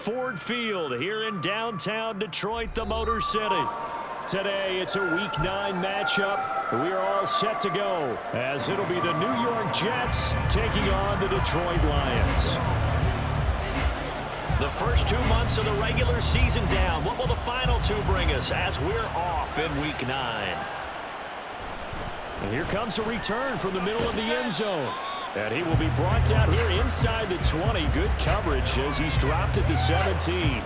Ford Field here in downtown Detroit, the Motor City. Today, it's a Week 9 matchup. We are all set to go, as it'll be the New York Jets taking on the Detroit Lions. The first 2 months of the regular season down. What will the final two bring us as we're off in Week 9? And here comes a return from the middle of the end zone. And he will be brought down here inside the 20. Good coverage as he's dropped at the 17.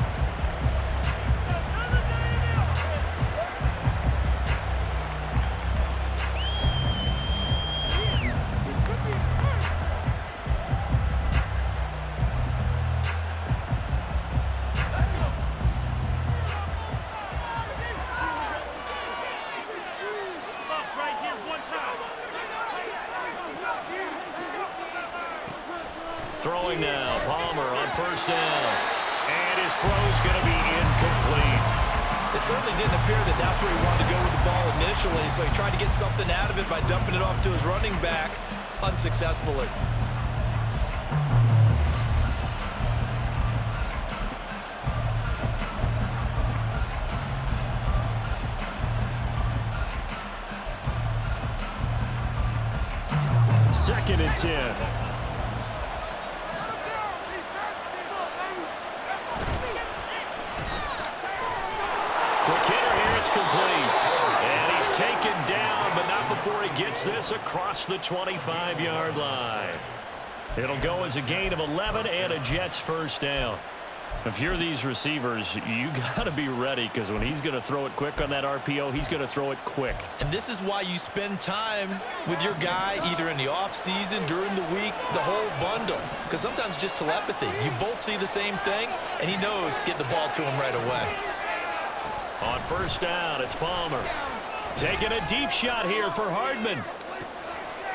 Throwing now, Palmer on first down. And his throw's going to be incomplete. It certainly didn't appear that that's where he wanted to go with the ball initially, so he tried to get something out of it by dumping it off to his running back unsuccessfully. Second and 10. And he's taken down, but not before he gets this across the 25-yard line. It'll go as a gain of 11 and a Jets first down. If you're these receivers, you got to be ready, because when he's going to throw it quick on that RPO, he's going to throw it quick. And this is why you spend time with your guy either in the offseason, during the week, the whole bundle. Because sometimes just telepathy. You both see the same thing, and he knows get the ball to him right away. On first down, it's Palmer. Taking a deep shot here for Hardman.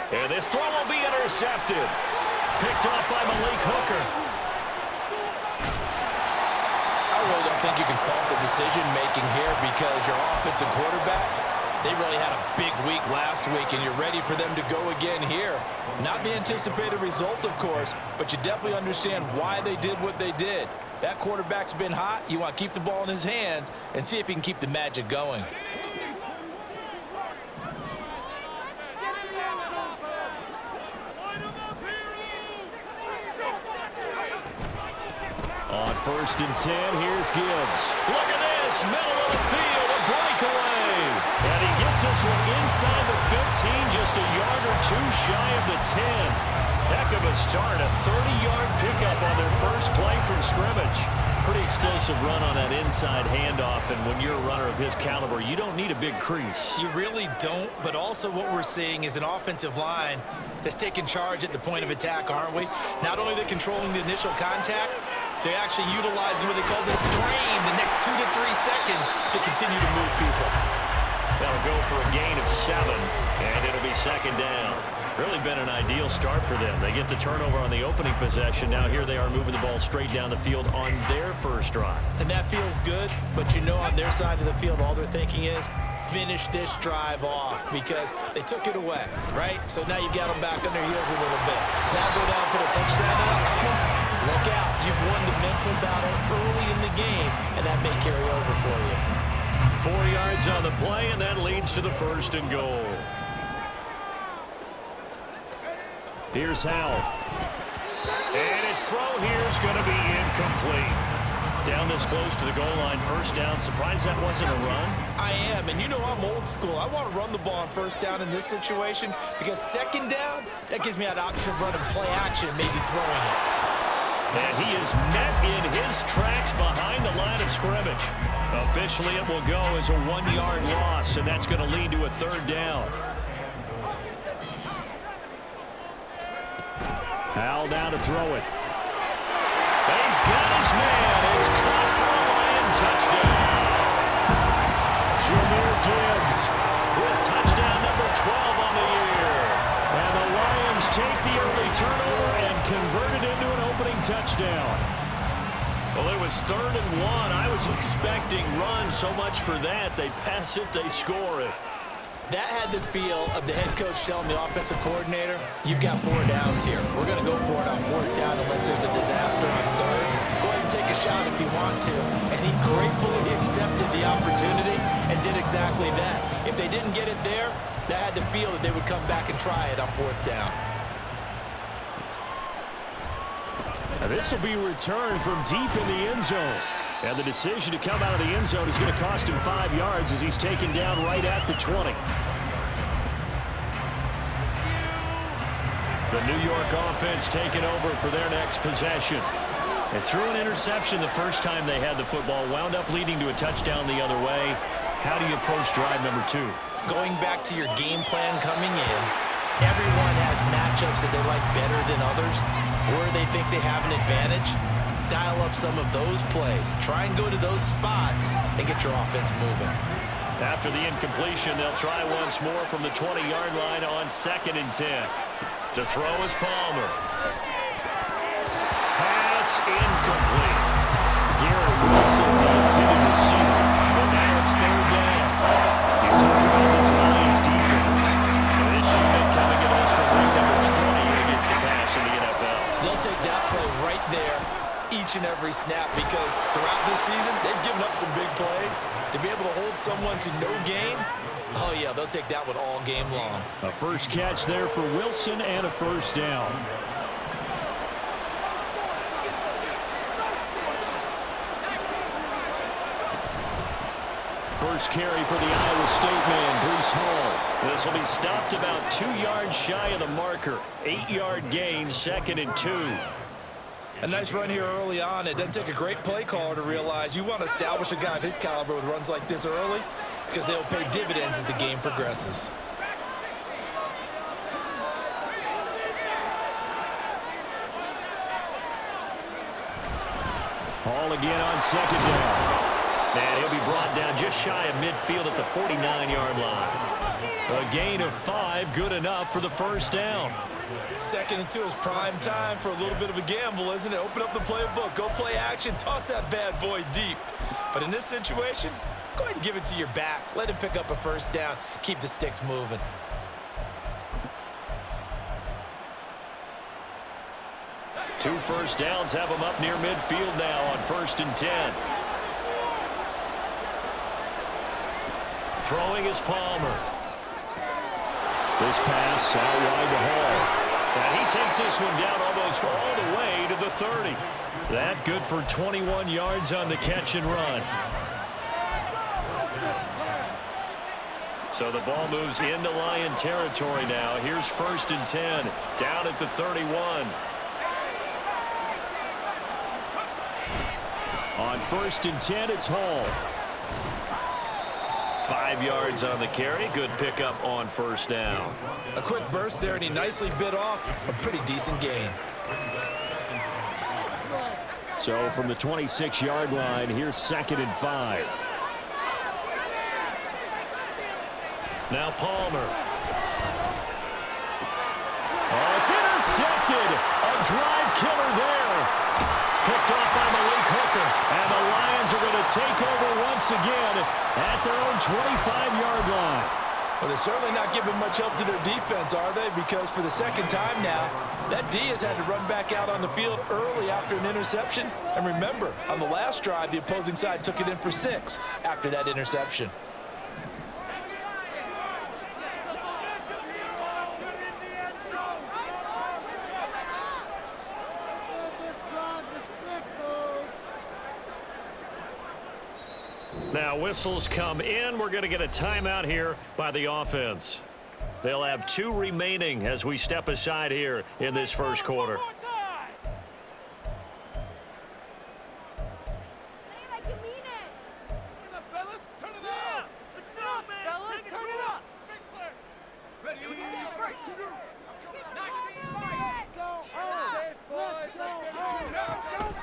And this throw will be intercepted. Picked off by Malik Hooker. I really don't think you can fault the decision-making here, because your offensive quarterback, they really had a big week last week, and you're ready for them to go again here. Not the anticipated result, of course, but you definitely understand why they did what they did. That quarterback's been hot. You want to keep the ball in his hands and see if he can keep the magic going. On first and 10, here's Gibbs. Look at this, middle of the field, a breakaway. And he gets this one inside the 15, just a yard or two shy of the 10. Heck of a start, a 30-yard pickup on their first play from scrimmage. Pretty explosive run on that inside handoff, and when you're a runner of his caliber, you don't need a big crease. You really don't, but also what we're seeing is an offensive line that's taking charge at the point of attack, aren't we? Not only are they controlling the initial contact, they're actually utilizing what they call the strain the next 2 to 3 seconds to continue to move people. That'll go for a gain of 7, and it'll be second down. Really been an ideal start for them. They get the turnover on the opening possession. Now here they are moving the ball straight down the field on their first drive. And that feels good, but you know on their side of the field, all they're thinking is finish this drive off, because they took it away, right? So now you've got them back on their heels a little bit. Now go down and put a touchdown up. Look out. You've won the mental battle early in the game, and that may carry over for you. 4 yards on the play, and that leads to the first and goal. Here's Howell. And his throw here is going to be incomplete. Down this close to the goal line, first down. Surprised that wasn't a run? I am, and you know I'm old school. I want to run the ball on first down in this situation, because second down, that gives me that option of running play action, maybe throwing it. And he is met in his tracks behind the line of scrimmage. Officially, it will go as a 1-yard loss, and that's going to lead to a third down. Howell down to throw it. He's got his man. It's caught for a Lion touchdown. Jahmyr Gibbs with touchdown number 12 on the year. And the Lions take the early turnover and convert it into an opening touchdown. Well, it was 3rd and 1. I was expecting run, so much for that. They pass it, they score it. That had the feel of the head coach telling the offensive coordinator, you've got 4 downs here. We're going to go for it on 4th down unless there's a disaster on 3rd. Go ahead and take a shot if you want to. And he gratefully accepted the opportunity and did exactly that. If they didn't get it there, they had to feel that they would come back and try it on 4th down. This will be returned from deep in the end zone. And the decision to come out of the end zone is going to cost him 5 yards as he's taken down right at the 20. The New York offense taking over for their next possession. They threw an interception the first time they had the football, wound up leading to a touchdown the other way. How do you approach drive number 2? Going back to your game plan coming in, everyone has matchups that they like better than others, or they think they have an advantage. Dial up some of those plays. Try and go to those spots and get your offense moving. After the incompletion, they'll try once more from the 20-yard line on 2nd and 10. To throw is Palmer. Pass incomplete. Garrett Wilson, the intended receiver. But now it's 3rd down. You talk about this Lions defense. And this unit coming into this one ranked number 20 against the pass in the NFL. They'll take that play right there each and every snap because throughout this season, they've given up some big plays. To be able to hold someone to no gain, oh yeah, they'll take that one all game long. A first catch there for Wilson and a 1st down. First carry for the Iowa State man, Breece Hall. This will be stopped about 2 yards shy of the marker. 8-yard gain, 2nd and 2. A nice run here early on. It doesn't take a great play caller to realize you want to establish a guy of his caliber with runs like this early because they'll pay dividends as the game progresses. Hall again on 2nd down. And he'll be brought down just shy of midfield at the 49-yard line. A gain of 5, good enough for the 1st down. 2nd and 2 is prime time for a little bit of a gamble, isn't it? Open up the playbook, go play action, toss that bad boy deep. But in this situation, go ahead and give it to your back. Let him pick up a 1st down, keep the sticks moving. Two 1st downs have him up near midfield now on 1st and 10. Throwing is Palmer. This pass out wide to Hall. And he takes this one down almost all the way to the 30. That good for 21 yards on the catch and run. So the ball moves into Lion territory now. Here's 1st and 10, down at the 31. On 1st and 10, it's Hall. 5 yards on the carry. Good pickup on 1st down. A quick burst there, and he nicely bit off a pretty decent gain. So from the 26-yard line, here's 2nd and 5. Now Palmer. Oh, it's intercepted. A drive killer there. Picked off by Malik Hooker. And the Lions are going to take over once again at their own 25-yard line. Well, they're certainly not giving much help to their defense, are they? Because for the 2nd time now, that D has had to run back out on the field early after an interception. And remember, on the last drive, the opposing side took it in for 6 after that interception. Now whistles come in. We're going to get a timeout here by the offense. They'll have 2 remaining as we step aside here in this 1st quarter.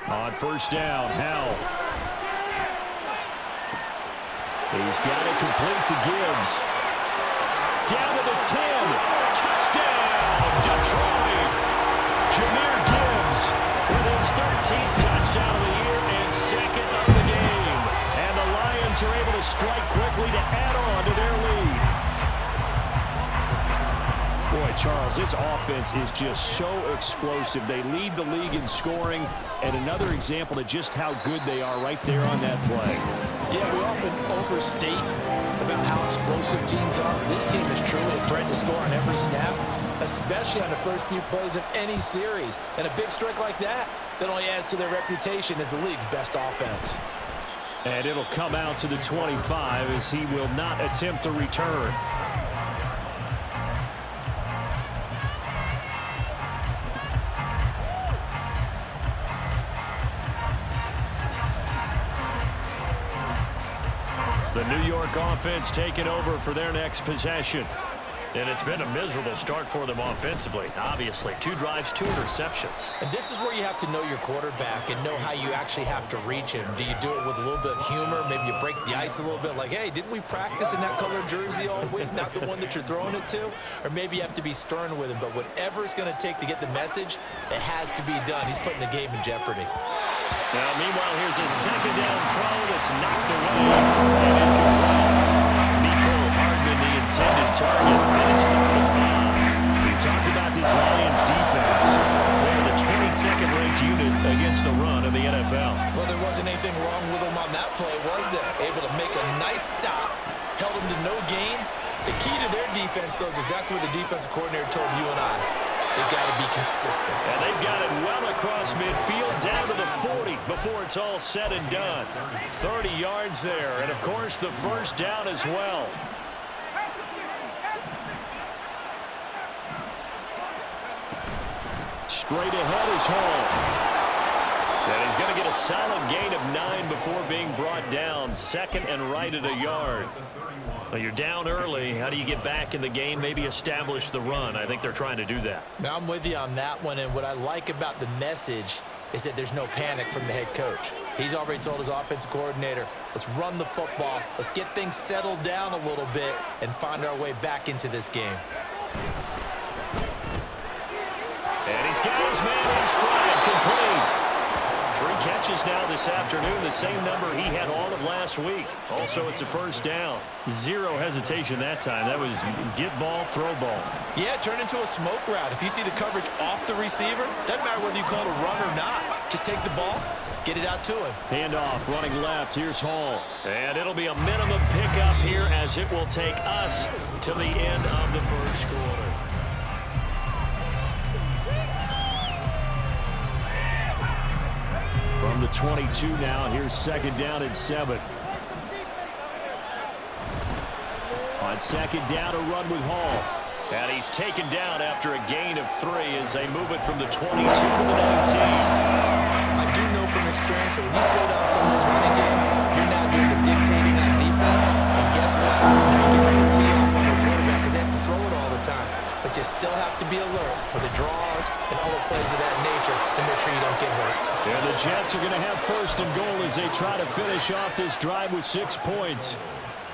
On 1st down, Howell. He's got it complete to Gibbs. Down to the 10. Touchdown, Detroit. Jahmyr Gibbs with his 13th touchdown of the year and 2nd of the game. And the Lions are able to strike quickly to add on to their lead. Boy, Charles, this offense is just so explosive. They lead the league in scoring, and another example of just how good they are right there on that play. Yeah, we often overstate about how explosive teams are. This team is truly a threat to score on every snap, especially on the first few plays of any series. And a big strike like that only adds to their reputation as the league's best offense. And it'll come out to the 25 as he will not attempt a return. The New York offense taking over for their next possession. And it's been a miserable start for them offensively. Obviously, 2 drives, 2 interceptions. And this is where you have to know your quarterback and know how you actually have to reach him. Do you do it with a little bit of humor? Maybe you break the ice a little bit like, hey, didn't we practice in that color jersey all week, not the one that you're throwing it to? Or maybe you have to be stern with him. But whatever it's going to take to get the message, it has to be done. He's putting the game in jeopardy. Now, meanwhile, here's a second down throw that's knocked away and incomplete. The intended target, and it's 3rd and 5. We talk about this Lions defense. They're the 22nd ranked unit against the run in the NFL. Well, there wasn't anything wrong with them on that play, was there? Able to make a nice stop, held them to no gain. The key to their defense, though, is exactly what the defensive coordinator told you and I. They've got to be consistent. And they've got it well across midfield down to the 40 before it's all said and done. 30 yards there, and, of course, the first down as well. Straight ahead is Hall. And he's going to get a solid gain of 9 before being brought down. 2nd and right at a yard. Well, you're down early. How do you get back in the game? Maybe establish the run. I think they're trying to do that. Now, I'm with you on that one. And what I like about the message is that there's no panic from the head coach. He's already told his offensive coordinator, let's run the football. Let's get things settled down a little bit and find our way back into this game. And he's got his man in stride, complete. 3 catches now this afternoon, the same number he had all of last week. Also, it's a first down. 0 hesitation that time. That was get ball, throw ball. Yeah, it turned into a smoke route. If you see the coverage off the receiver, doesn't matter whether you call it a run or not. Just take the ball, get it out to him. Handoff, running left. Here's Hall. And it'll be a minimum pickup here as it will take us to the end of the first quarter. From the 22 now, here's 2nd down and 7. On 2nd down, a run with Hall. And he's taken down after a gain of 3 as they move it from the 22 to the 19. I do know from experience that when you slow down someone's running game, you're now doing the dictating on defense. And guess what? Now you get ready to tee off on the quarterback because they have to throw it all the time. But you still have to be alert for the draws and other plays of that nature to make sure you don't get hurt. Yeah, the Jets are going to have 1st and goal as they try to finish off this drive with 6 points.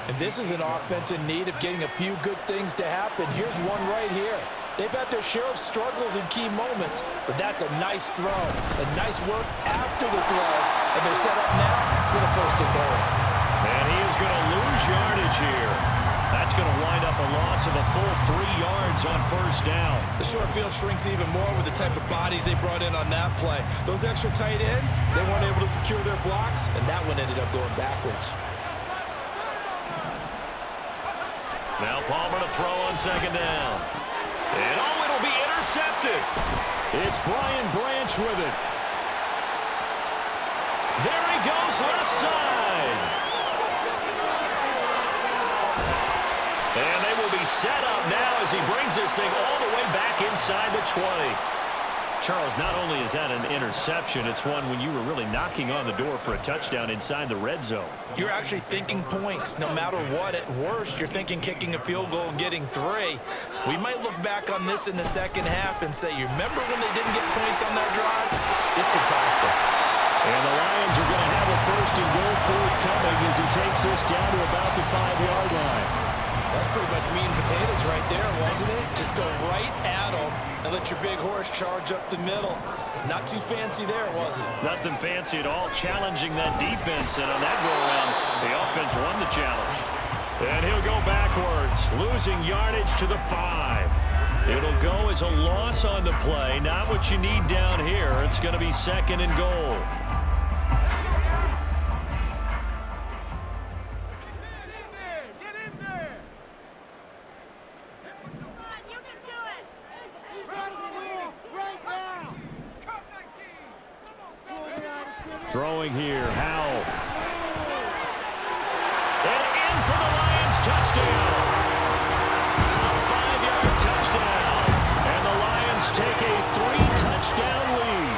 And this is an offense in need of getting a few good things to happen. Here's one right here. They've had their share of struggles in key moments, but that's a nice throw. A nice work after the throw, and they're set up now with a 1st and goal. And he is going to lose yardage here. That's going to wind up a loss of a full 3 yards on 1st down. The short field shrinks even more with the type of bodies they brought in on that play. Those extra tight ends, they weren't able to secure their blocks, and that one ended up going backwards. Now Palmer to throw on 2nd down. And oh, it'll be intercepted. It's Brian Branch with it. There he goes, left side. And they will be set up now as he brings this thing all the way back inside the 20. Charles, not only is that an interception, it's one when you were really knocking on the door for a touchdown inside the red zone. You're actually thinking points no matter what. At worst, you're thinking kicking a field goal and getting 3. We might look back on this in the 2nd half and say, you remember when they didn't get points on that drive? This could cost them. And the Lions are going to have a 1st and goal forthcoming as he takes this down to about the 5-yard line. That's pretty much meat and potatoes right there, wasn't it? Just go right at them and let your big horse charge up the middle. Not too fancy there, was it? Nothing fancy at all, challenging that defense, and on that go-around, the offense won the challenge. And he'll go backwards, losing yardage to the 5. It'll go as a loss on the play. Not what you need down here. It's going to be 2nd and goal. Throwing here, Howell. And in for the Lions, touchdown. A 5-yard touchdown. And the Lions take a 3-touchdown lead.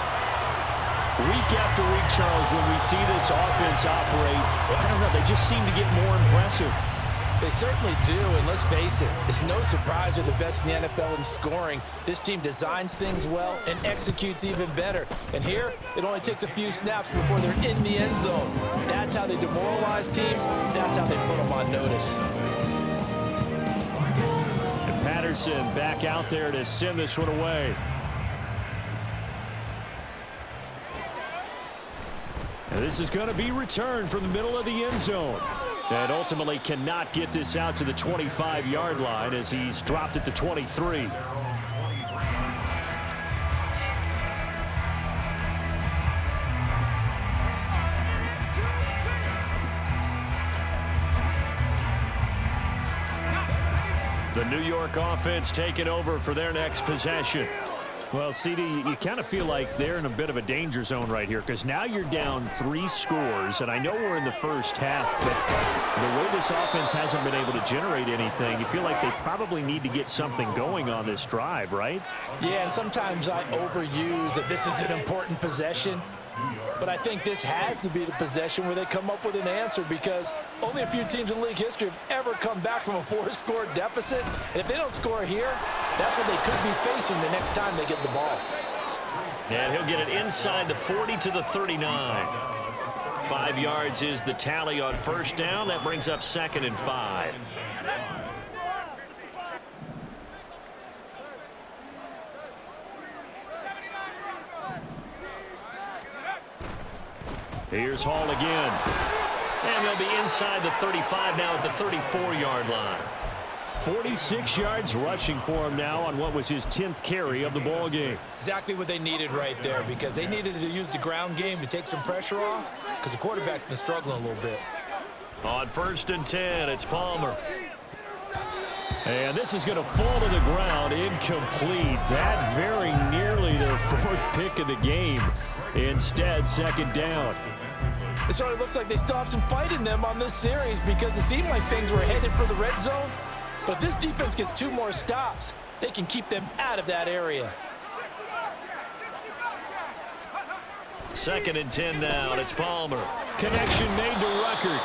Week after week, Charles, when we see this offense operate, I don't know, they just seem to get more impressive. They certainly do, and let's face it, it's no surprise they're the best in the NFL in scoring. This team designs things well and executes even better. And here, it only takes a few snaps before they're in the end zone. That's how they demoralize teams. That's how they put them on notice. And Patterson back out there to send this one away. And this is going to be returned from the middle of the end zone. And ultimately cannot get this out to the 25-yard line as he's dropped it to 23. The New York offense taking over for their next possession. Well, CD, you kind of feel like they're in a bit of a danger zone right here because now you're down 3 scores, and I know we're in the first half, but the way this offense hasn't been able to generate anything, you feel like they probably need to get something going on this drive, right? Yeah, and sometimes I overuse that this is an important possession, but I think this has to be the possession where they come up with an answer because only a few teams in league history have ever come back from a 4-score deficit. And if they don't score here, that's what they could be facing the next time they get the ball. And he'll get it inside the 40 to the 39. 5 yards is the tally on first down. That brings up 2nd and 5. Here's Hall again. And they'll be inside the 35 now at the 34-yard line. 46 yards rushing for him now on what was his 10th carry of the ball game. Exactly what they needed right there because they needed to use the ground game to take some pressure off because the quarterback's been struggling a little bit. On 1st and 10, it's Palmer. And this is going to fall to the ground, incomplete. That very nearly their 4th pick of the game. Instead, 2nd down. It sort of looks like they still have some fight in them on this series because it seemed like things were headed for the red zone. But if this defense gets 2 more stops, they can keep them out of that area. 2nd and 10 now, and it's Palmer. Connection made to Ruckert.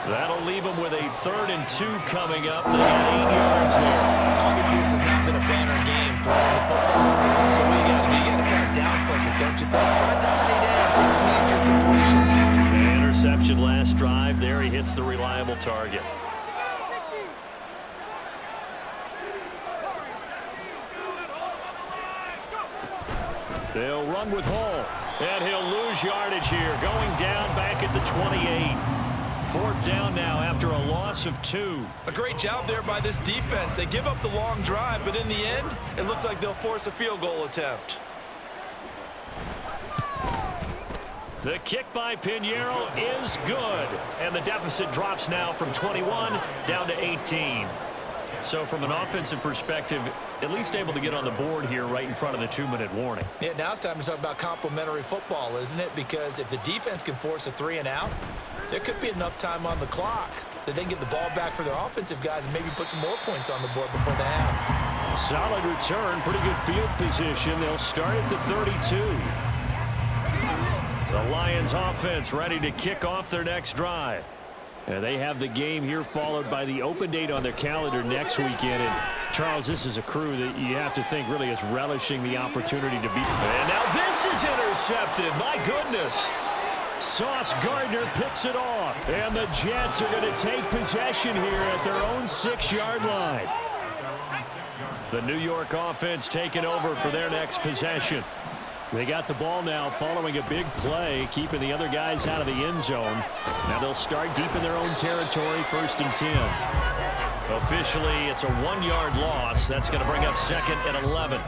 That'll leave them with a 3rd and 2 coming up. They got 8 yards there. Obviously, this has not been a banner game throwing the football. So what you got to do, you got to kind of down focus, don't you think? Find the tight end, take some easier completions. Interception last drive. There he hits the reliable target. They'll run with Hall, and he'll lose yardage here, going down back at the 28. 4th down now after a loss of 2. A great job there by this defense. They give up the long drive, but in the end, it looks like they'll force a field goal attempt. The kick by Pinheiro is good, and the deficit drops now from 21 down to 18. So from an offensive perspective, at least able to get on the board here right in front of the 2-minute warning. Yeah, now it's time to talk about complementary football, isn't it? Because if the defense can force a 3 and out, there could be enough time on the clock that they can get the ball back for their offensive guys and maybe put some more points on the board before the half. Solid return, pretty good field position. They'll start at the 32. The Lions offense ready to kick off their next drive. And they have the game here followed by the open date on their calendar next weekend. And Charles, this is a crew that you have to think really is relishing the opportunity to beat. And now this is intercepted. My goodness. Sauce Gardner picks it off. And the Jets are going to take possession here at their own 6-yard line. The New York offense taking over for their next possession. They got the ball now following a big play, keeping the other guys out of the end zone. Now they'll start deep in their own territory, 1st and 10. Officially, it's a 1-yard loss. That's going to bring up 2nd and 11.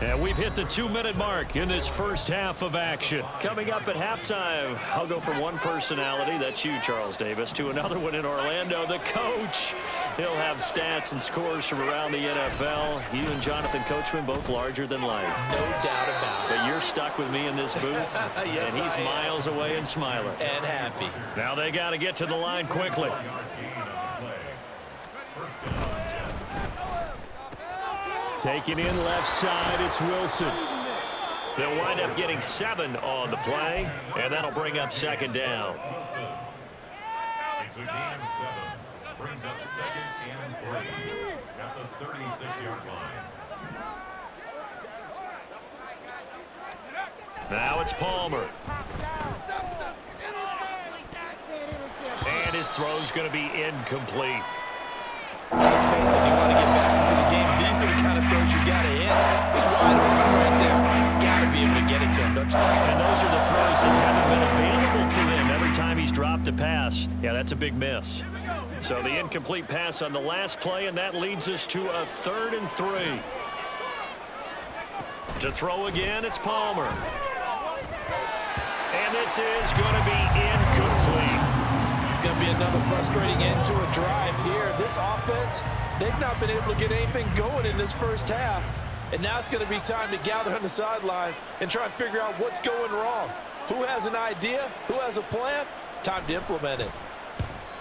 And we've hit the 2-minute mark in this first half of action. Coming up at halftime, I'll go from one personality, that's you, Charles Davis, to another one in Orlando, the coach. He'll have stats and scores from around the NFL. You and Jonathan Coachman, both larger than life. No doubt about it. But you're stuck with me in this booth, yes, and he's miles away and smiling. And happy. Now they got to get to the line quickly. Taking in left side, it's Wilson. They'll wind up getting 7 on the play, and that'll bring up 2nd down. It's a gain of 7. Brings up 2nd and 3 at the 36-yard line. Now it's Palmer. And his throw's going to be incomplete. Let's face it, if you want to get back into the game, these are the kind of throws you got to hit. He's wide open right there. Got to be able to get it to him, don't you think? And those are the throws that haven't been available to them every time he's dropped a pass. Yeah, that's a big miss. So the incomplete pass on the last play, and that leads us to a 3rd and 3. To throw again, it's Palmer. And this is going to be incomplete. It's going to be another frustrating end to a drive here. This offense, they've not been able to get anything going in this first half. And now it's going to be time to gather on the sidelines and try and figure out what's going wrong. Who has an idea? Who has a plan? Time to implement it.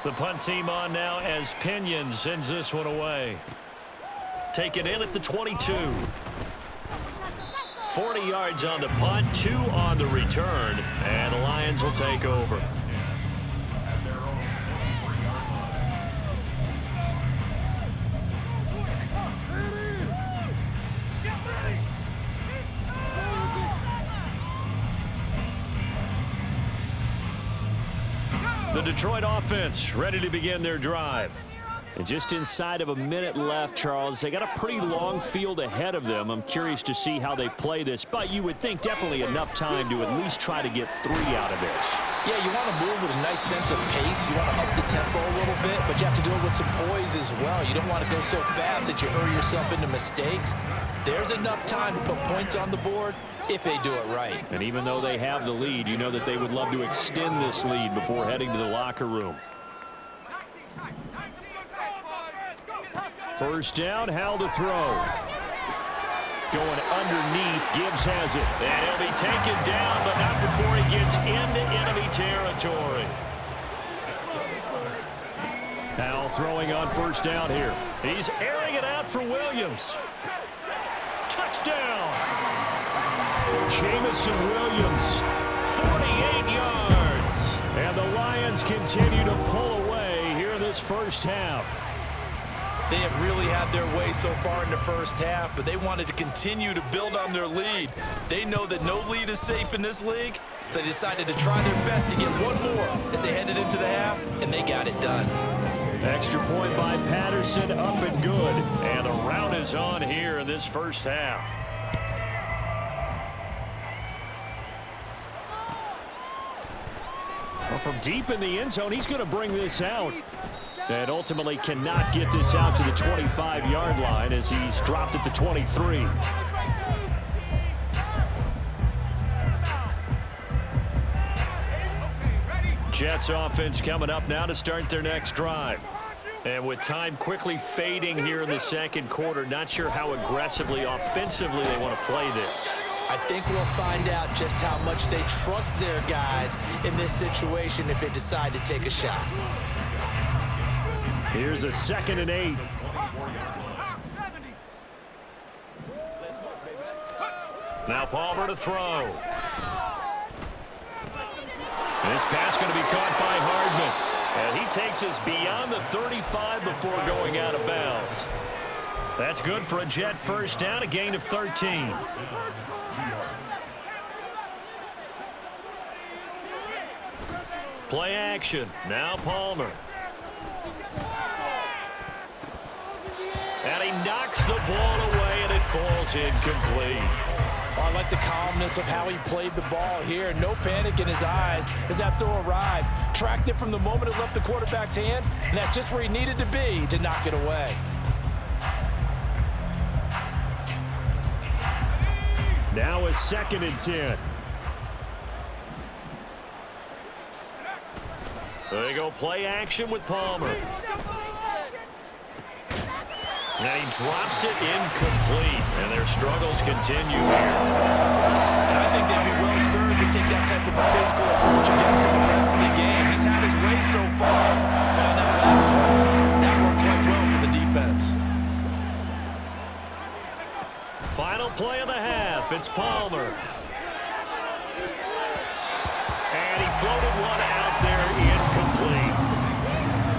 The punt team on now as Pinion sends this one away. Taken in at the 22. 40 yards on the punt, 2 on the return, and the Lions will take over. The Detroit offense ready to begin their drive. And just inside of a minute left, Charles, they got a pretty long field ahead of them. I'm curious to see how they play this, but you would think definitely enough time to at least try to get 3 out of this. Yeah, you want to move with a nice sense of pace. You want to up the tempo a little bit, but you have to do it with some poise as well. You don't want to go so fast that you hurry yourself into mistakes. There's enough time to put points on the board if they do it right. And even though they have the lead, you know that they would love to extend this lead before heading to the locker room. First down, Howell to throw. Going underneath, Gibbs has it. And he'll be taken down, but not before he gets into enemy territory. Howell throwing on first down here. He's airing it out for Williams. Touchdown! Jamison Williams, 48 yards. And the Lions continue to pull away here in this first half. They have really had their way so far in the first half, but they wanted to continue to build on their lead. They know that no lead is safe in this league, so they decided to try their best to get one more as they headed into the half, and they got it done. Extra point by Patterson, up and good. And the rout is on here in this first half. Well, from deep in the end zone, he's going to bring this out. And ultimately cannot get this out to the 25-yard line as he's dropped at the 23. Jets offense coming up now to start their next drive. And with time quickly fading here in the second quarter, not sure how aggressively, offensively they want to play this. I think we'll find out just how much they trust their guys in this situation if they decide to take a shot. Here's a 2nd and 8. Now Palmer to throw. And this pass going to be caught by Hardman. And he takes us beyond the 35 before going out of bounds. That's good for a Jet first down, a gain of 13. Play action. Now Palmer. And he knocks the ball away, and it falls incomplete. Oh, I like the calmness of how he played the ball here. No panic in his eyes as that throw arrived. Tracked it from the moment it left the quarterback's hand, and that's just where he needed to be to knock it away. Now a 2nd and 10. There you go, play action with Palmer. And he drops it incomplete, and their struggles continue here. And I think they'd be well served to take that type of a physical approach against him the rest of the game. He's had his way so far, but on that last one, that worked quite well for the defense. Final play of the half, it's Palmer. And he floated one out there incomplete.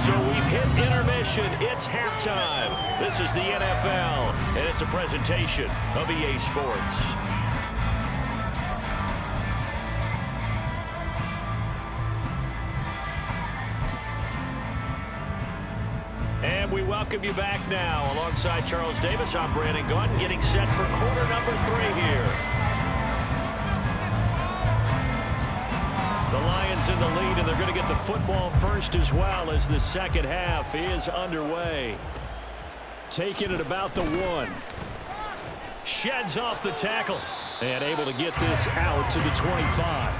So we've hit intermission. It's halftime. This is the NFL, and it's a presentation of EA Sports. And we welcome you back now. Alongside Charles Davis, I'm Brandon Gaudin, getting set for quarter number 3 here. The Lions in the lead, and they're going to get the football first as well as the second half is underway. Taking it about the 1. Sheds off the tackle and able to get this out to the 25.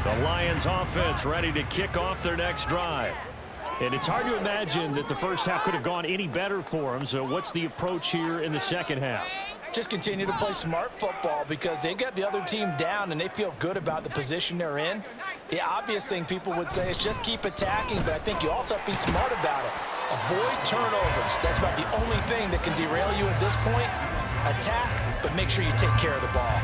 The Lions offense ready to kick off their next drive. And it's hard to imagine that the first half could have gone any better for them. So what's the approach here in the second half? Just continue to play smart football because they got the other team down and they feel good about the position they're in. The obvious thing people would say is just keep attacking, but I think you also have to be smart about it. Avoid turnovers. That's about the only thing that can derail you at this point. Attack, but make sure you take care of the ball.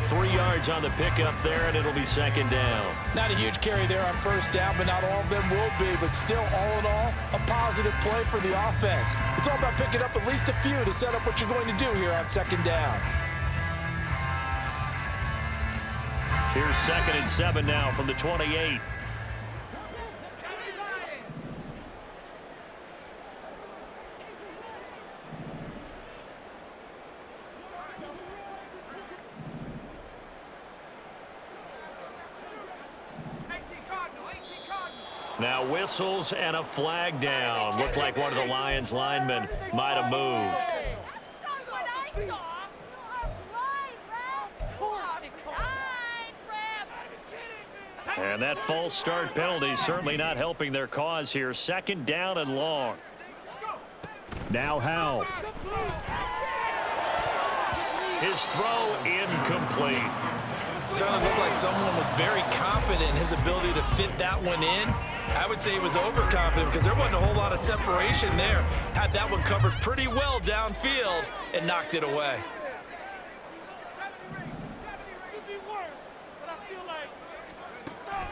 3 yards on the pickup there, and it'll be 2nd down. Not a huge carry there on 1st down, but not all of them will be. But still, all in all, a positive play for the offense. It's all about picking up at least a few to set up what you're going to do here on 2nd down. Here's 2nd and 7 now from the 28. Now whistles and a flag down. Looked like one of the Lions linemen might have moved. And that false start penalty certainly not helping their cause here. 2nd down and long. Now Howell. His throw incomplete. Certainly looked like someone was very confident in his ability to fit that one in. I would say he was overconfident because there wasn't a whole lot of separation there. Had that one covered pretty well downfield and knocked it away.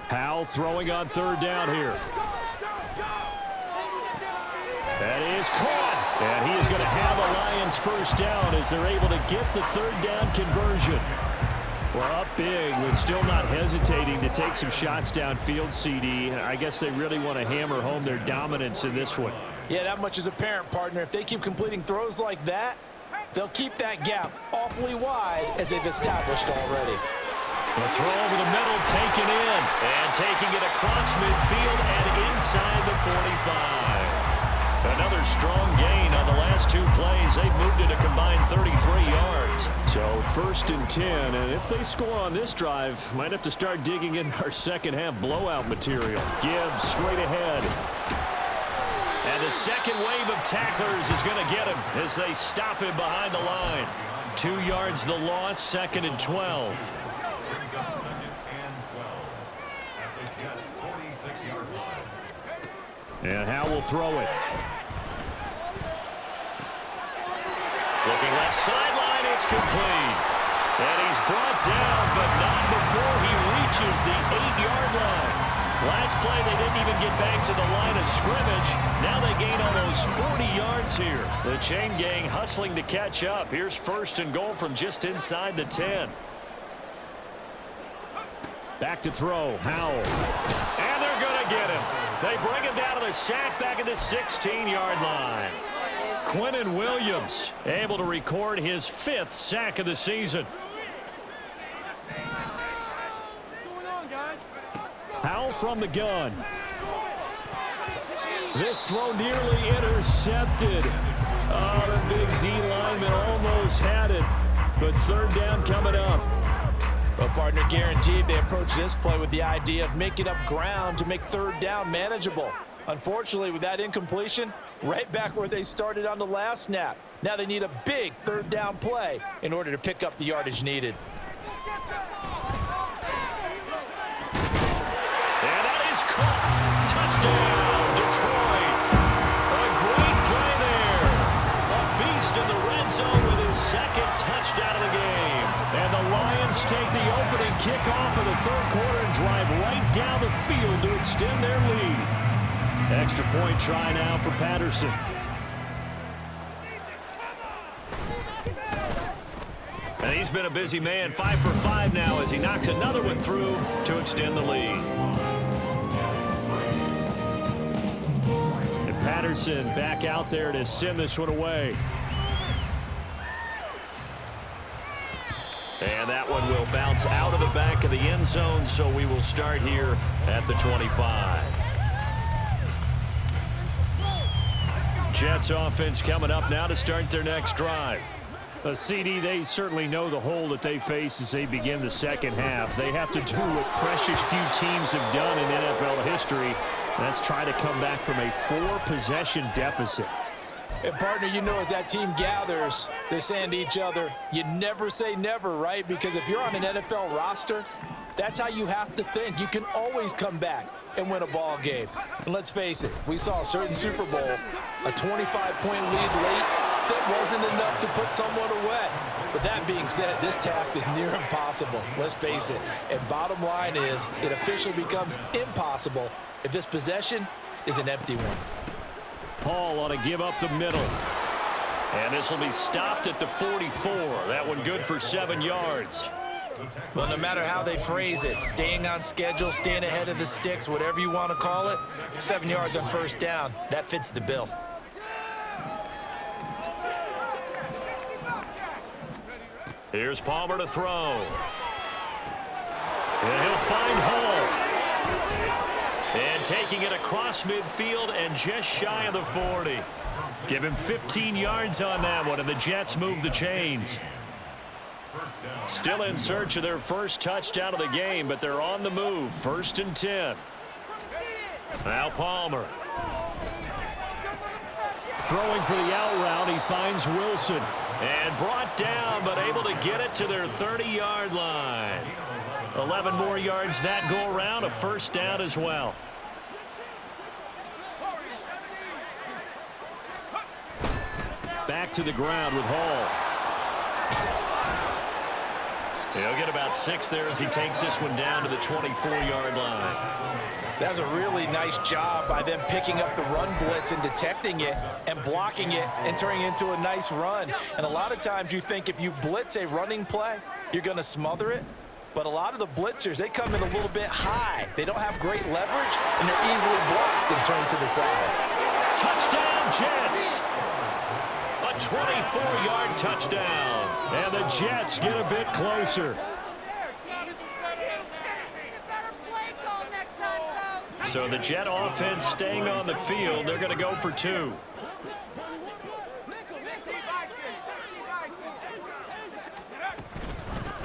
Howell throwing on 3rd down here. That is caught. And he is going to have a Lions 1st down as they're able to get the 3rd down conversion. We're up big with still not hesitating to take some shots downfield, CD. I guess they really want to hammer home their dominance in this one. Yeah, that much is apparent, partner. If they keep completing throws like that, they'll keep that gap awfully wide as they've established already. The throw over the middle, taken in, and taking it across midfield and inside the 45. Another strong gain on the last 2 plays. They've moved it a combined 33 yards. So 1st and 10, and if they score on this drive, might have to start digging in our second half blowout material. Gibbs straight ahead. And the second wave of tacklers is going to get him as they stop him behind the line. 2 yards the loss, 2nd and 12. Brings up 2nd and 12 at the Jets' 46-yard line. And Howell will throw it. Looking left sideline, it's complete. And he's brought down, but not before he reaches the 8-yard line. Last play, they didn't even get back to the line of scrimmage. Now they gain almost 40 yards here. The chain gang hustling to catch up. Here's 1st and goal from just inside the 10. Back to throw, Howell. And they're going to get him. They bring him down to the a sack back at the 16-yard line. Quentin Williams able to record his 5th sack of the season. Howell from the gun. This throw nearly intercepted. Oh, the big D lineman almost had it, but 3rd down coming up. Well, partner, guaranteed they approach this play with the idea of making up ground to make 3rd down manageable. Unfortunately, with that incompletion, right back where they started on the last snap. Now they need a big 3rd down play in order to pick up the yardage needed. And that is caught. Touchdown, Detroit. A great play there. A beast in the red zone with his 2nd touchdown of the game. And the Lions take the opening kickoff of the 3rd quarter and drive right down the field to extend their lead. Extra point try now for Patterson. And he's been a busy man, 5 for 5 now as he knocks another one through to extend the lead. And Patterson back out there to send this one away. And that one will bounce out of the back of the end zone, so we will start here at the 25. Jets offense coming up now to start their next drive. CD, they certainly know the hole that they face as they begin the 2nd half. They have to do what precious few teams have done in NFL history. That's try to come back from a 4-possession deficit. And, partner, you know as that team gathers, they're saying to each other, you never say never, right? Because if you're on an NFL roster, that's how you have to think. You can always come back and win a ball game. And let's face it, we saw a certain Super Bowl, a 25-point lead late, that wasn't enough to put someone away. But that being said, this task is near impossible. Let's face it. And bottom line is, it officially becomes impossible if this possession is an empty one. Hall ought to give up the middle. And this will be stopped at the 44. That one good for 7 yards. Well, no matter how they phrase it, staying on schedule, staying ahead of the sticks, whatever you want to call it, 7 yards on 1st down, that fits the bill. Here's Palmer to throw. And he'll find Hall. And taking it across midfield and just shy of the 40. Give him 15 yards on that one, and the Jets move the chains. Still in search of their first touchdown of the game, but they're on the move. 1st and 10. Now Palmer. Throwing for the out route, he finds Wilson. And brought down, but able to get it to their 30-yard line. 11 more yards that go around, a 1st down as well. Back to the ground with Hall. He'll get about 6 there as he takes this one down to the 24-yard line. That's a really nice job by them picking up the run blitz and detecting it and blocking it and turning it into a nice run. And a lot of times you think if you blitz a running play, you're going to smother it. But a lot of the blitzers, they come in a little bit high. They don't have great leverage, and they're easily blocked and turned to the side. Touchdown, Jets! A 24-yard touchdown. And the Jets get a bit closer. So the Jet offense staying on the field. They're going to go for 2.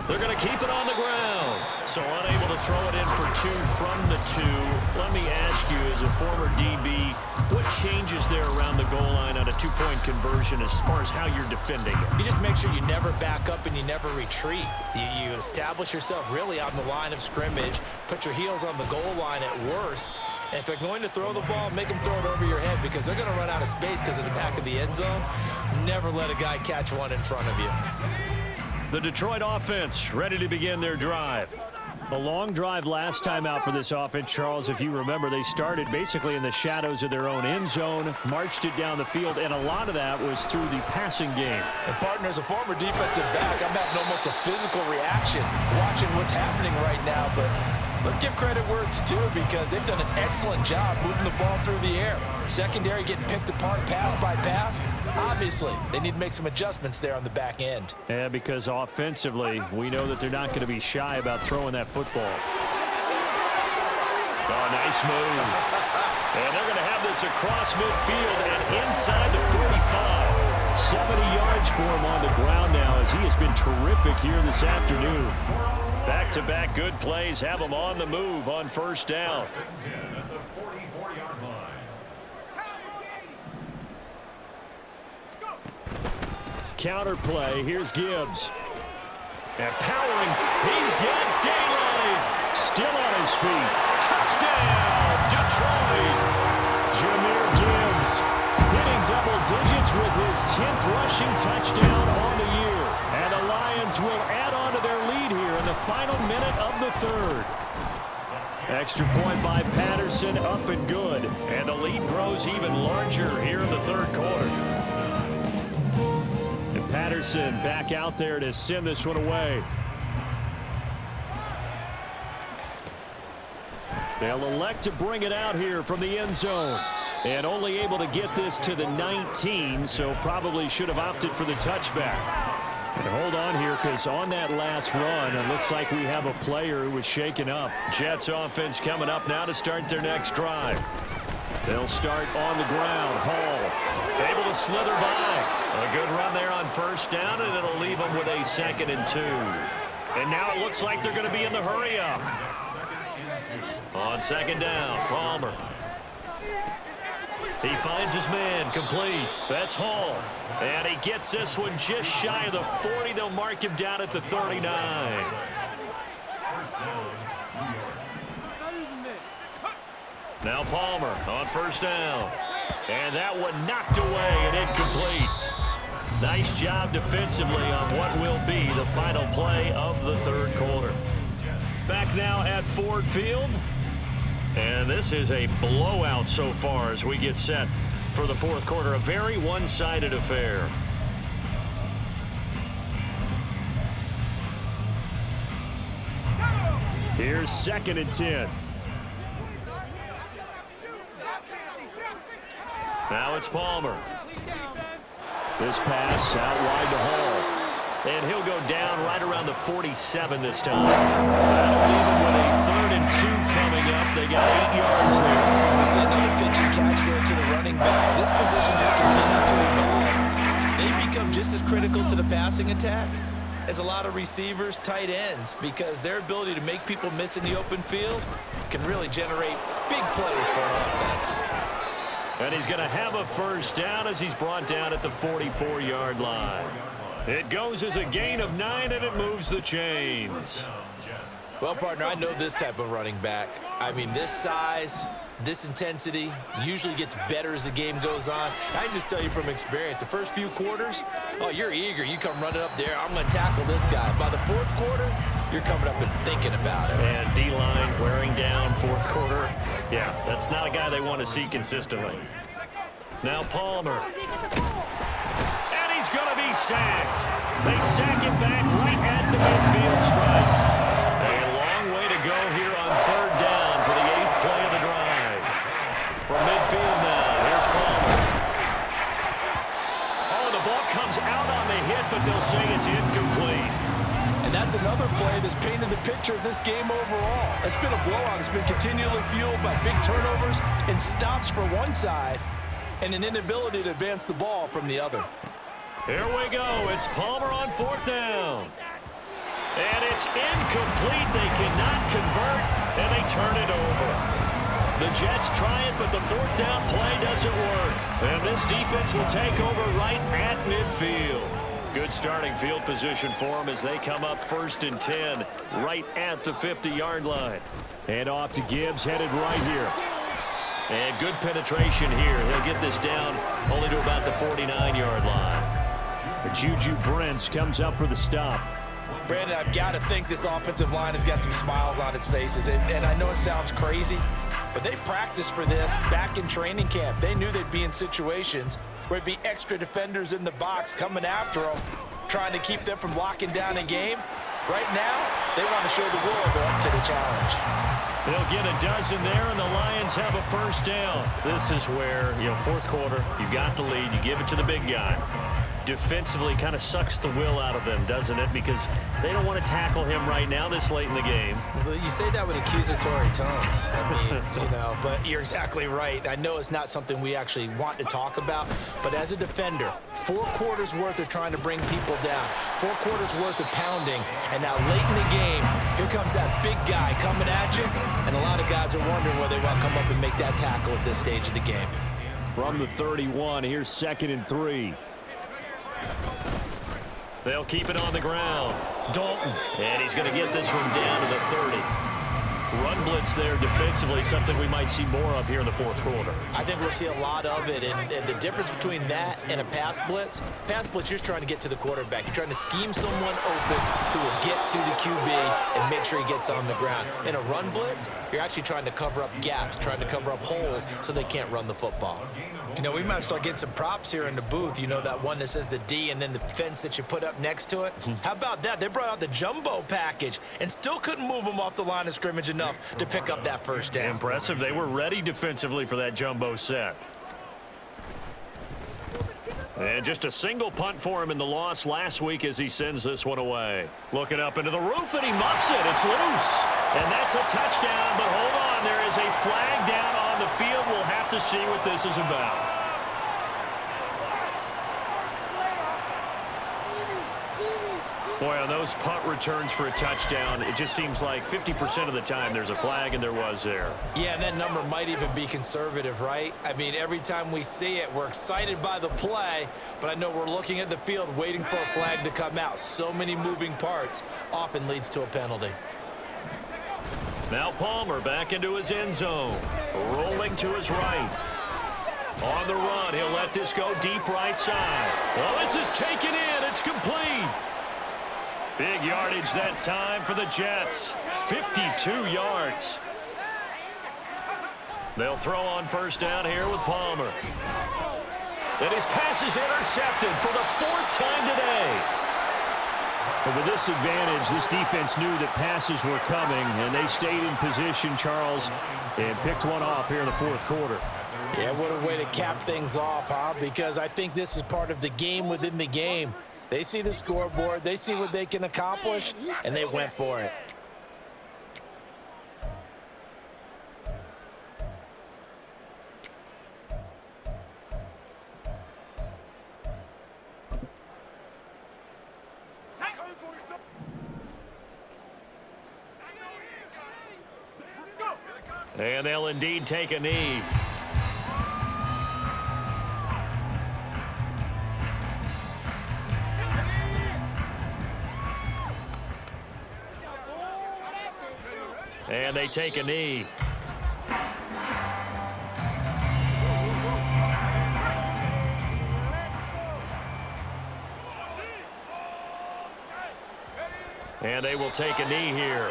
They're going to keep it on the ground. So unable to throw it in for 2 from the 2. Let me ask you, as a former DB, what changes there around the goal line on a 2-point conversion as far as how you're defending it? You just make sure you never back up and you never retreat. You establish yourself really on the line of scrimmage, put your heels on the goal line at worst, and if they're going to throw the ball, make them throw it over your head because they're going to run out of space because of the back of the end zone. Never let a guy catch one in front of you. The Detroit offense ready to begin their drive. A long drive last time out for this offense, Charles. If you remember, they started basically in the shadows of their own end zone, marched it down the field, and a lot of that was through the passing game. And partners, a former defensive back, I'm having almost a physical reaction watching what's happening right now, but Let's give credit where it's due because they've done an excellent job moving the ball through the air. Secondary getting picked apart pass by pass. Obviously, they need to make some adjustments there on the back end. Yeah, because offensively, we know that they're not going to be shy about throwing that football. Oh, nice move. And they're going to have this across midfield and inside the 45. 70 yards for him on the ground now as he has been terrific here this afternoon. Back-to-back good plays have him on the move on first down. Counter play. Here's Gibbs. And powering. He's got daylight. Still on his feet. Touchdown, Detroit. Jahmyr Gibbs hitting double digits with his 10th rushing touchdown on the year. And the Lions will add on to their lead here in the final minute of the third. Extra point by Patterson, up and good. And the lead grows even larger here in the third quarter. And Patterson back out there to send this one away. They'll elect to bring it out here from the end zone. And only able to get this to the 19, so probably should have opted for the touchback. And hold on here, because on that last run, it looks like we have a player who was shaken up. Jets offense coming up now to start their next drive. They'll start on the ground. Hall able to slither by. A good run there on first down, and it'll leave them with a 2nd and 2. And now it looks like they're going to be in the hurry up. On second down, Palmer. He finds his man, complete. That's Hall. And he gets this one just shy of the 40. They'll mark him down at the 39. Now Palmer on first down. And that one knocked away and incomplete. Nice job defensively on what will be the final play of the third quarter. Back now at Ford Field. And this is a blowout so far as we get set for the fourth quarter. A very one-sided affair. Here's 2nd and 10. Now it's Palmer. This pass out wide to Hall. And he'll go down right around the 47 this time. That'll leave him with a 3rd and 2 coming up. They got 8 yards there. We see another pitch and catch there to the running back. This position just continues to evolve. They become just as critical to the passing attack as a lot of receivers, tight ends, because their ability to make people miss in the open field can really generate big plays for an offense. And he's going to have a first down as he's brought down at the 44-yard line. It goes as a gain of 9, and it moves the chains. Well, partner, I know this type of running back. I mean, this size, this intensity usually gets better as the game goes on. I can just tell you from experience, the first few quarters, oh, you're eager. You come running up there, I'm going to tackle this guy. By the fourth quarter, you're coming up and thinking about it. And D-line wearing down fourth quarter. Yeah, that's not a guy they want to see consistently. Now Palmer. He's going to be sacked. They sack him back right at the midfield stripe. A long way to go here on 3rd down for the 8th play of the drive. From midfield now, here's Palmer. Oh, the ball comes out on the hit, but they'll say it's incomplete. And that's another play that's painted the picture of this game overall. It's been a blowout. It's been continually fueled by big turnovers and stops for one side and an inability to advance the ball from the other. Here we go. It's Palmer on 4th down. And it's incomplete. They cannot convert, and they turn it over. The Jets try it, but the 4th down play doesn't work. And this defense will take over right at midfield. Good starting field position for them as they come up 1st and 10 right at the 50-yard line. And off to Gibbs, headed right here. And good penetration here. He'll get this down only to about the 49-yard line. Juju Brents comes up for the stop. Brandon, I've got to think this offensive line has got some smiles on its faces. And I know it sounds crazy, but they practiced for this back in training camp. They knew they'd be in situations where it'd be extra defenders in the box coming after them, trying to keep them from locking down a game. Right now, they want to show the world they're up to the challenge. They'll get a dozen there, and the Lions have a first down. This is where, fourth quarter, you've got the lead, you give it to the big guy. Defensively kind of sucks the will out of them, doesn't it? Because they don't want to tackle him right now this late in the game. Well, you say that with accusatory tones. I mean, but you're exactly right. I know it's not something we actually want to talk about, but as a defender, 4 quarters worth of trying to bring people down, 4 quarters worth of pounding, and now late in the game, here comes that big guy coming at you, and a lot of guys are wondering whether they want to come up and make that tackle at this stage of the game. From the 31, here's 2nd and 3. They'll keep it on the ground. Dalton, and he's going to get this one down to the 30. Run blitz there defensively, something we might see more of here in the fourth quarter. I think we'll see a lot of it, and the difference between that and a pass blitz, you're just trying to get to the quarterback. You're trying to scheme someone open who will get to the QB and make sure he gets on the ground. In a run blitz, you're actually trying to cover up gaps, trying to cover up holes so they can't run the football. We might start getting some props here in the booth. That one that says the D and then the fence that you put up next to it. How about that? They brought out the jumbo package and still couldn't move them off the line of scrimmage enough to pick up that first down. Impressive. They were ready defensively for that jumbo set. And just a single punt for him in the loss last week as he sends this one away. Looking up into the roof, and he muffs it. It's loose. And that's a touchdown, but hold on. There is a flag down on the field. We'll have to see what this is about. Boy, on those punt returns for a touchdown, it just seems like 50% of the time there's a flag, and there was there. Yeah, and that number might even be conservative, right? I mean, every time we see it, we're excited by the play, but I know we're looking at the field waiting for a flag to come out. So many moving parts often leads to a penalty. Now Palmer back into his end zone, rolling to his right. On the run, he'll let this go deep right side. Well, this is taken in. It's complete. Big yardage that time for the Jets. 52 yards. They'll throw on first down here with Palmer. And his pass is intercepted for the 4th time today. But with this advantage, this defense knew that passes were coming, and they stayed in position, Charles, and picked one off here in the fourth quarter. Yeah, what a way to cap things off, huh? Because I think this is part of the game within the game. They see the scoreboard, they see what they can accomplish, and they went for it. And they'll indeed take a knee. And they take a knee. And they will take a knee here.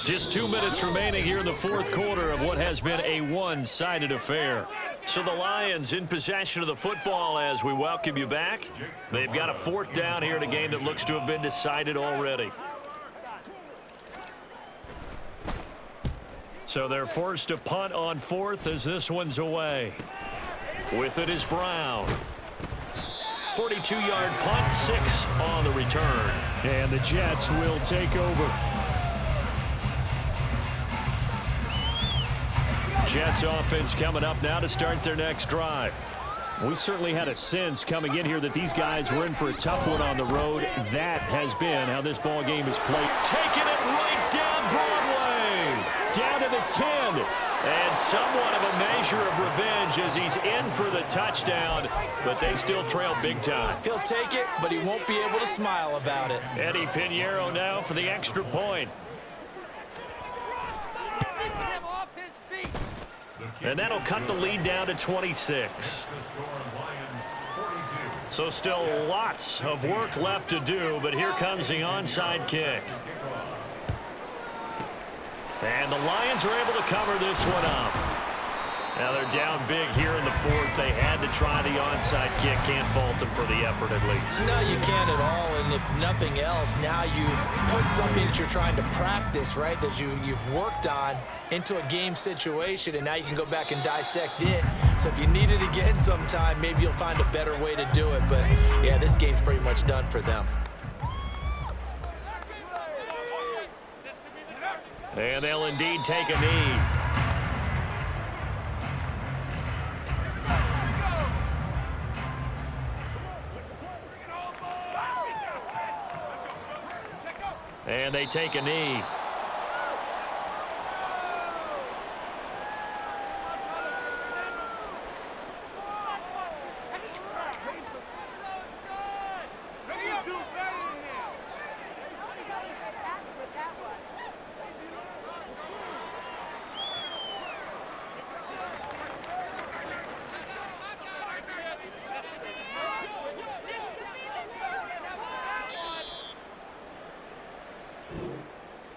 Just 2 minutes remaining here in the fourth quarter of what has been a one-sided affair. So the Lions in possession of the football as we welcome you back. They've got a 4th down here in a game that looks to have been decided already. So they're forced to punt on 4th as this one's away. With it is Brown. 42-yard punt, 6 on the return. And the Jets will take over. Jets offense coming up now to start their next drive. We certainly had a sense coming in here that these guys were in for a tough one on the road. That has been how this ball game is played. Taking it right down Broadway. Down to the 10. And somewhat of a measure of revenge as he's in for the touchdown, but they still trail big time. He'll take it, but he won't be able to smile about it. Eddie Pinheiro now for the extra point. And that'll cut the lead down to 26. So still lots of work left to do, but here comes the onside kick. And the Lions are able to cover this one up. Now they're down big here in the fourth. They had to try the onside kick. Can't fault him for the effort at least. No, you can't at all. And if nothing else, now you've put something that you're trying to practice, right, that you've worked on into a game situation, and now you can go back and dissect it. So if you need it again sometime, maybe you'll find a better way to do it. But, yeah, this game's pretty much done for them. And they'll indeed take a knee. And they take a knee.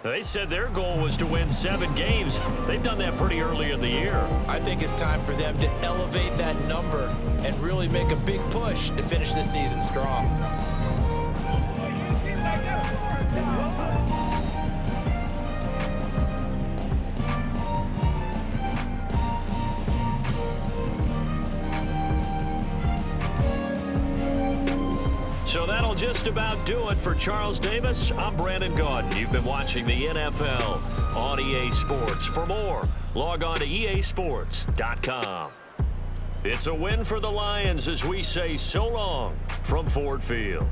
They said their goal was to win 7 games. They've done that pretty early in the year. I think it's time for them to elevate that number and really make a big push to finish this season strong. So that'll just about do it for Charles Davis. I'm Brandon Gaudin. You've been watching the NFL on EA Sports. For more, log on to easports.com. It's a win for the Lions as we say so long from Ford Field.